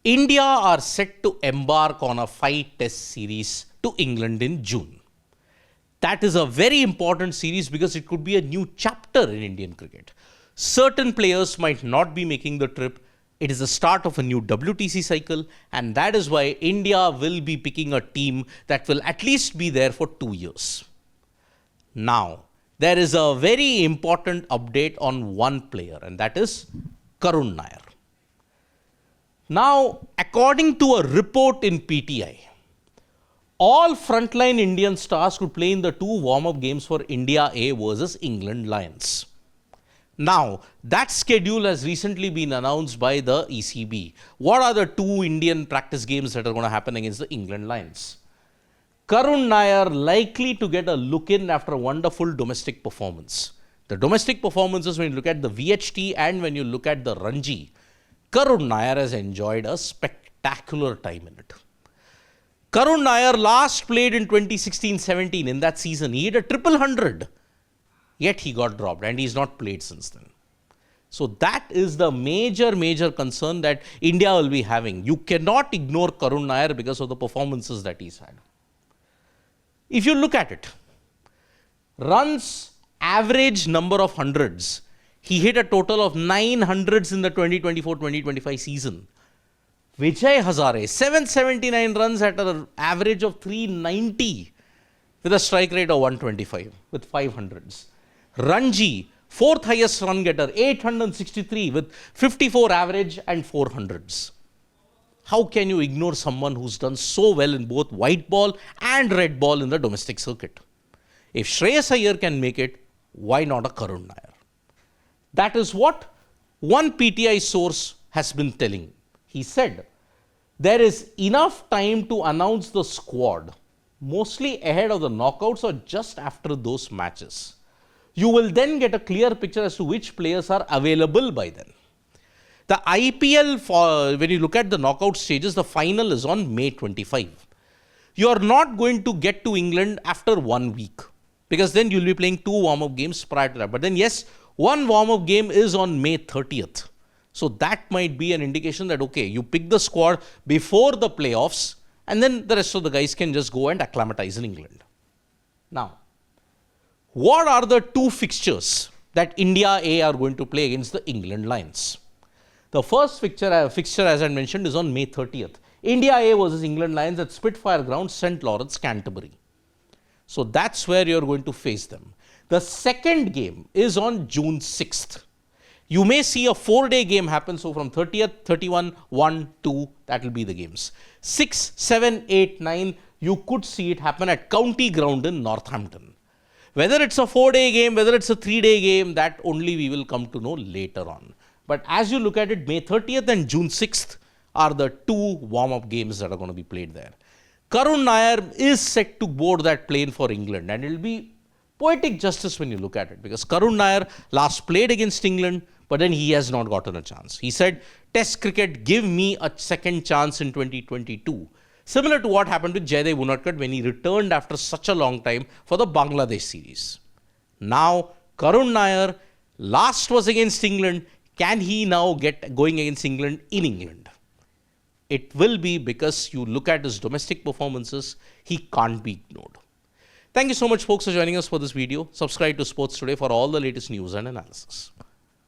India are set to embark on a 5-test series to England in June. That is a very important series because it could be a new chapter in Indian cricket. Certain players might not be making the trip. It is the start of a new WTC cycle, and that is why India will be picking a team that will at least be there for 2 years. Now, there is a very important update on one player, and that is Karun Nair. Now, according to a report in PTI, all frontline Indian stars could play in the 2 warm-up games for India A versus England Lions. Now, that schedule has recently been announced by the ECB. What are the 2 Indian practice games that are going to happen against the England Lions? Karun Nair likely to get a look in after a wonderful domestic performance. The domestic performances, when you look at the VHT and when you look at the Ranji, Karun Nair has enjoyed a spectacular time in it. Karun Nair last played in 2016-17. In that season, he hit a triple hundred. Yet he got dropped and he's not played since then. So that is the major concern that India will be having. You cannot ignore Karun Nair because of the performances that he's had. If you look at it, runs average number of hundreds. He hit a total of 9 hundreds in the 2024-2025 season. Vijay Hazare, 779 runs at an average of 390 with a strike rate of 125 with 5 hundreds. Ranji, 4th highest run getter, 863 with 54 average and 4 hundreds. How can you ignore someone who's done so well in both white ball and red ball in the domestic circuit? If Shreyas Iyer can make it, why not a Karun Nair? That is what one PTI source has been telling. He said, there is enough time to announce the squad, mostly ahead of the knockouts or just after those matches. You will then get a clear picture as to which players are available by then. The IPL, when you look at the knockout stages, the final is on May 25. You are not going to get to England after 1 week because then you'll be playing 2 warm-up games prior to that. But then yes, one warm-up game is on May 30th. So that might be an indication that, okay, you pick the squad before the playoffs and then the rest of the guys can just go and acclimatize in England. Now, what are the 2 fixtures that India A are going to play against the England Lions? The first fixture, as I mentioned, is on May 30th. India A versus England Lions at Spitfire Ground, St. Lawrence, Canterbury. So that's where you're going to face them. The second game is on June 6th. You may see a 4-day game happen. So from 30th, 31, 1, 2, that will be the games. 6, 7, 8, 9, you could see it happen at County Ground in Northampton. Whether it's a 4-day game, whether it's a 3-day game, that only we will come to know later on. But as you look at it, May 30th and June 6th are the 2 warm-up games that are going to be played there. Karun Nair is set to board that plane for England, and it will be poetic justice when you look at it, because Karun Nair last played against England, but then he has not gotten a chance. He said, Test cricket, give me a second chance in 2022. Similar to what happened with Jaydev Unadkat when he returned after such a long time for the Bangladesh series. Now, Karun Nair, last was against England. Can he now get going against England in England? It will be because you look at his domestic performances, he can't be ignored. Thank you so much, folks, for joining us for this video. Subscribe to Sports Today for all the latest news and analysis.